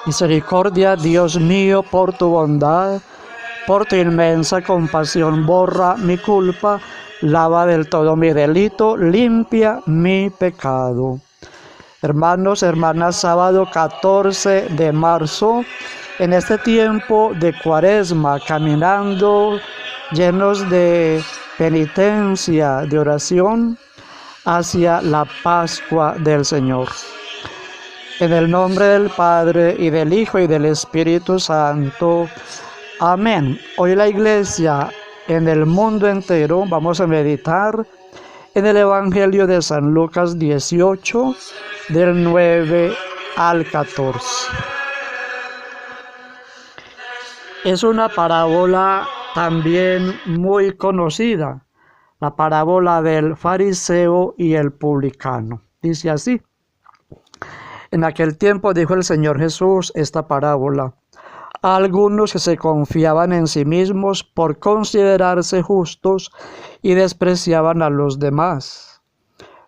Misericordia, Dios mío, por tu bondad, por tu inmensa compasión, borra mi culpa, lava del todo mi delito, limpia mi pecado. Hermanos, hermanas, sábado 14 de marzo, en este tiempo de Cuaresma, caminando llenos de penitencia, de oración, hacia la Pascua del Señor. En el nombre del Padre, y del Hijo, y del Espíritu Santo. Amén. Hoy la Iglesia en el mundo entero vamos a meditar en el Evangelio de San Lucas 18, del 9 al 14. Es una parábola también muy conocida, la parábola del fariseo y el publicano. Dice así: en aquel tiempo dijo el Señor Jesús esta parábola a algunos que se confiaban en sí mismos por considerarse justos y despreciaban a los demás.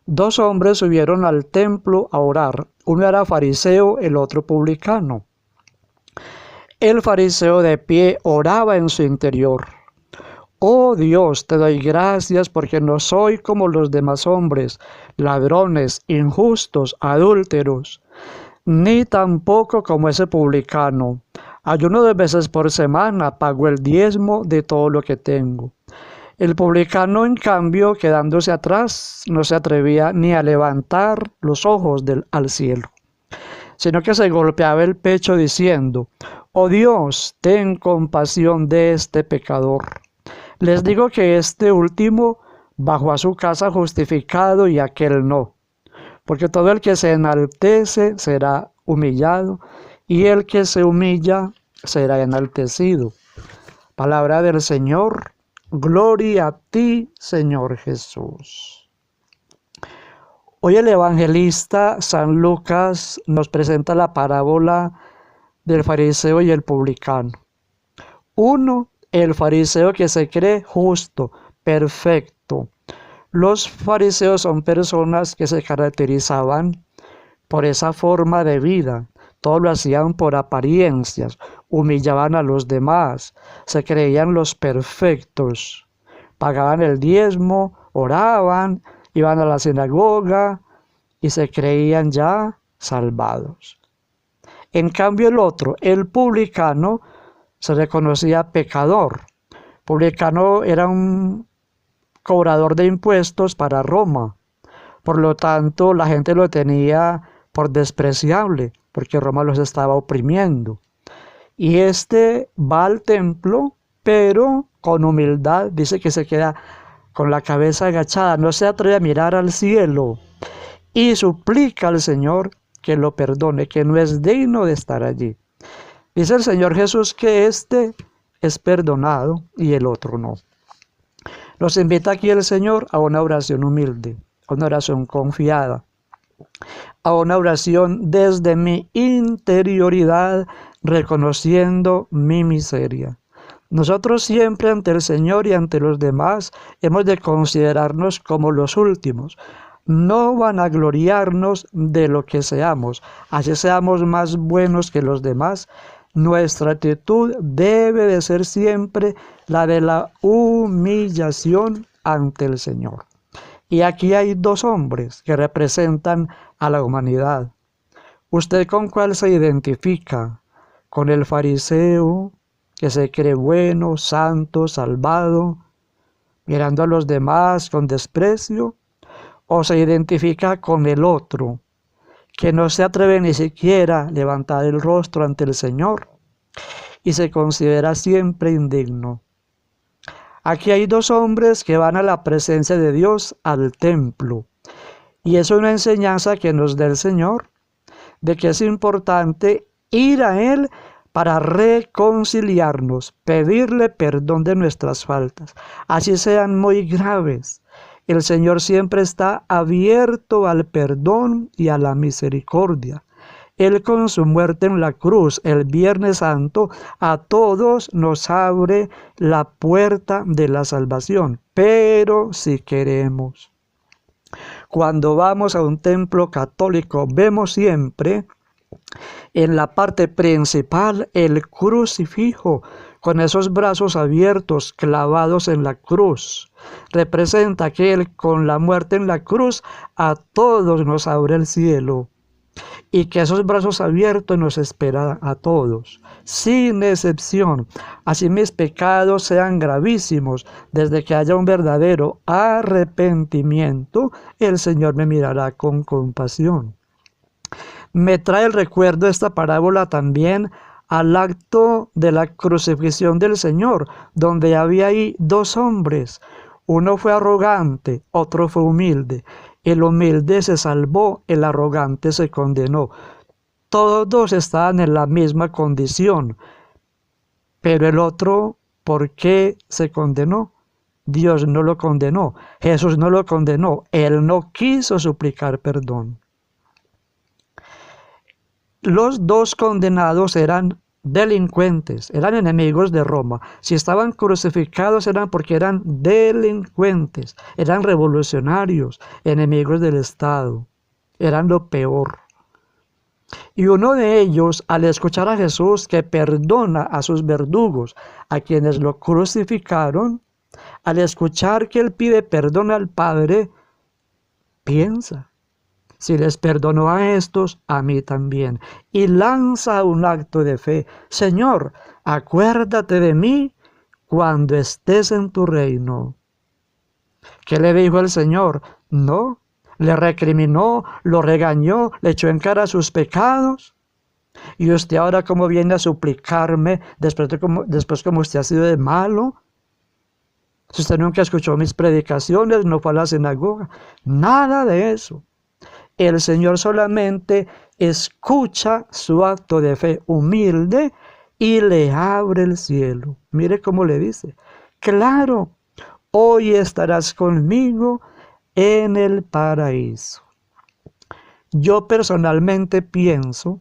Dos hombres subieron al templo a orar. Uno era fariseo, el otro publicano. El fariseo de pie oraba en su interior: Oh Dios, te doy gracias porque no soy como los demás hombres, ladrones, injustos, adúlteros, ni tampoco como ese publicano. Ayuno 2 veces por semana, pago el diezmo de todo lo que tengo. El publicano, en cambio, quedándose atrás, no se atrevía ni a levantar los ojos al cielo, sino que se golpeaba el pecho diciendo: Oh Dios, ten compasión de este pecador. Les digo que este último bajó a su casa justificado y aquel no. Porque todo el que se enaltece será humillado, y el que se humilla será enaltecido. Palabra del Señor. Gloria a ti, Señor Jesús. Hoy el evangelista San Lucas nos presenta la parábola del fariseo y el publicano. Uno, el fariseo que se cree justo, perfecto. Los fariseos son personas que se caracterizaban por esa forma de vida. Todo lo hacían por apariencias, humillaban a los demás, se creían los perfectos, pagaban el diezmo, oraban, iban a la sinagoga y se creían ya salvados. En cambio el otro, el publicano, se reconocía pecador. Publicano era un cobrador de impuestos para Roma. Por lo tanto, la gente lo tenía por despreciable, porque Roma los estaba oprimiendo. Y este va al templo, pero con humildad, dice que se queda con la cabeza agachada, no se atreve a mirar al cielo, y suplica al Señor que lo perdone, que no es digno de estar allí. Dice el Señor Jesús que este es perdonado y el otro no. Nos invita aquí el Señor a una oración humilde, a una oración confiada, a una oración desde mi interioridad, reconociendo mi miseria. Nosotros siempre ante el Señor y ante los demás hemos de considerarnos como los últimos, no vanagloriarnos de lo que seamos, así seamos más buenos que los demás. Nuestra actitud debe de ser siempre la de la humillación ante el Señor. Y aquí hay dos hombres que representan a la humanidad. ¿Usted con cuál se identifica? ¿Con el fariseo que se cree bueno, santo, salvado, mirando a los demás con desprecio? ¿O se identifica con el otro, que no se atreve ni siquiera a levantar el rostro ante el Señor y se considera siempre indigno? Aquí hay dos hombres que van a la presencia de Dios, al templo. Y es una enseñanza que nos da el Señor, de que es importante ir a Él para reconciliarnos, pedirle perdón de nuestras faltas, así sean muy graves. El Señor siempre está abierto al perdón y a la misericordia. Él con su muerte en la cruz el Viernes Santo a todos nos abre la puerta de la salvación, pero si queremos. Cuando vamos a un templo católico vemos siempre En la parte principal, el crucifijo, con esos brazos abiertos clavados en la cruz, representa que Él, con la muerte en la cruz, a todos nos abre el cielo. Y que esos brazos abiertos nos esperan a todos, sin excepción. Así mis pecados sean gravísimos, desde que haya un verdadero arrepentimiento, el Señor me mirará con compasión. Me trae el recuerdo esta parábola también al acto de la crucifixión del Señor, donde había ahí dos hombres. Uno fue arrogante, otro fue humilde. El humilde se salvó, el arrogante se condenó. Todos dos estaban en la misma condición. Pero el otro, ¿por qué se condenó? Dios no lo condenó. Jesús no lo condenó. Él no quiso suplicar perdón. Los dos condenados eran delincuentes, eran enemigos de Roma. Si estaban crucificados eran porque eran delincuentes, eran revolucionarios, enemigos del Estado, eran lo peor. Y uno de ellos, al escuchar a Jesús que perdona a sus verdugos, a quienes lo crucificaron, al escuchar que él pide perdón al Padre, piensa: si les perdonó a estos, a mí también. Y lanza un acto de fe: Señor, acuérdate de mí cuando estés en tu reino. ¿Qué le dijo el Señor? No, le recriminó, lo regañó, le echó en cara sus pecados. Y usted ahora, ¿cómo viene a suplicarme después como usted ha sido de malo? Si usted nunca escuchó mis predicaciones, no fue a la sinagoga, nada de eso. El Señor solamente escucha su acto de fe humilde y le abre el cielo. Mire cómo le dice: claro, hoy estarás conmigo en el paraíso. Yo personalmente pienso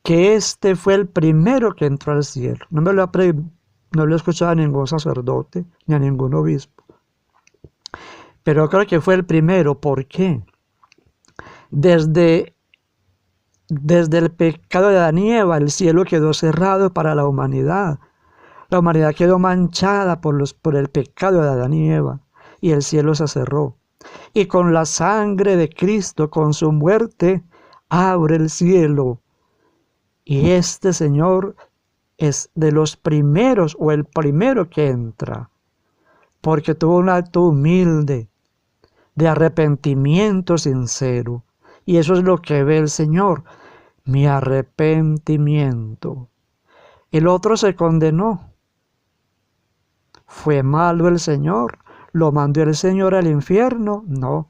que este fue el primero que entró al cielo. No lo he escuchado a ningún sacerdote ni a ningún obispo. Pero creo que fue el primero. ¿Por qué? Desde el pecado de Adán y Eva, el cielo quedó cerrado para la humanidad. La humanidad quedó manchada por el pecado de Adán y Eva, y el cielo se cerró. Y con la sangre de Cristo, con su muerte, abre el cielo. Y este Señor es de los primeros, o el primero que entra, porque tuvo un acto humilde, de arrepentimiento sincero. Y eso es lo que ve el Señor: mi arrepentimiento. El otro se condenó. ¿Fue malo el Señor? ¿Lo mandó el Señor al infierno? No.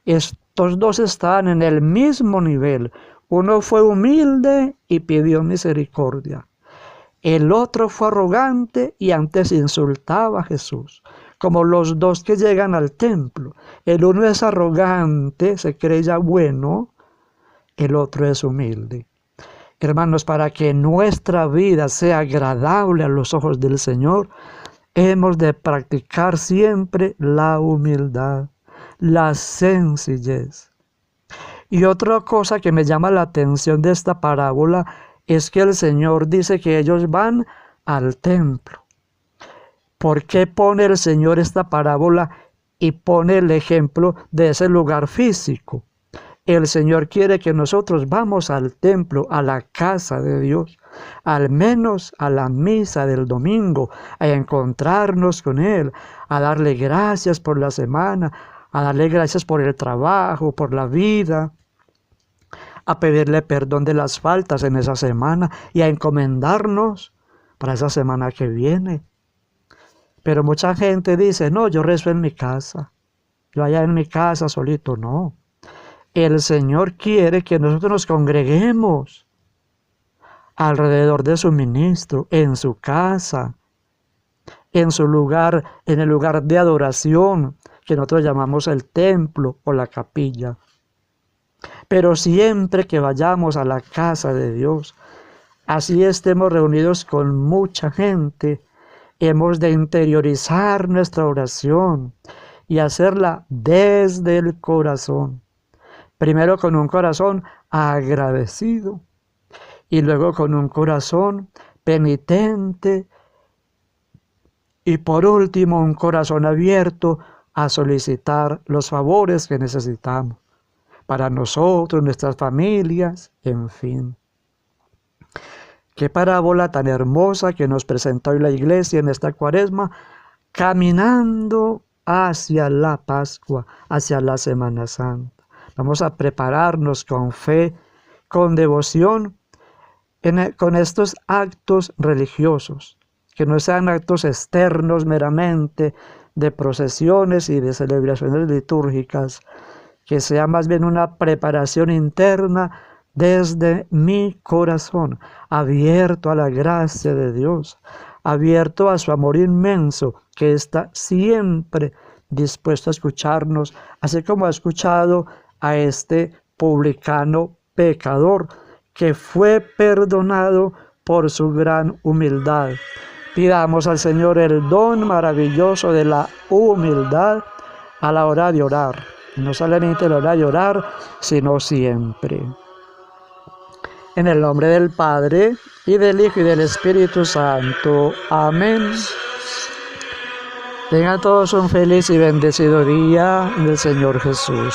Estos dos estaban en el mismo nivel. Uno fue humilde y pidió misericordia. El otro fue arrogante y antes insultaba a Jesús. Como los dos que llegan al templo. El uno es arrogante, se cree ya bueno. El otro es humilde. Hermanos, para que nuestra vida sea agradable a los ojos del Señor, hemos de practicar siempre la humildad, la sencillez. Y otra cosa que me llama la atención de esta parábola es que el Señor dice que ellos van al templo. ¿Por qué pone el Señor esta parábola y pone el ejemplo de ese lugar físico? El Señor quiere que nosotros vamos al templo, a la casa de Dios, al menos a la misa del domingo, a encontrarnos con Él, a darle gracias por la semana, a darle gracias por el trabajo, por la vida, a pedirle perdón de las faltas en esa semana y a encomendarnos para esa semana que viene. Pero mucha gente dice: no, yo rezo en mi casa, yo allá en mi casa solito. No. El Señor quiere que nosotros nos congreguemos alrededor de su ministro, en su casa, en su lugar, en el lugar de adoración, que nosotros llamamos el templo o la capilla. Pero siempre que vayamos a la casa de Dios, así estemos reunidos con mucha gente, hemos de interiorizar nuestra oración y hacerla desde el corazón. Primero con un corazón agradecido y luego con un corazón penitente y por último un corazón abierto a solicitar los favores que necesitamos para nosotros, nuestras familias, en fin. Qué parábola tan hermosa que nos presenta hoy la Iglesia en esta Cuaresma, caminando hacia la Pascua, hacia la Semana Santa. Vamos a prepararnos con fe, con devoción, con estos actos religiosos, que no sean actos externos meramente de procesiones y de celebraciones litúrgicas, que sea más bien una preparación interna desde mi corazón, abierto a la gracia de Dios, abierto a su amor inmenso, que está siempre dispuesto a escucharnos, así como ha escuchado a este publicano pecador, que fue perdonado por su gran humildad. Pidamos al Señor el don maravilloso de la humildad a la hora de orar. No solamente a la hora de orar, sino siempre. En el nombre del Padre, y del Hijo, y del Espíritu Santo. Amén. Tengan todos un feliz y bendecido día del Señor Jesús.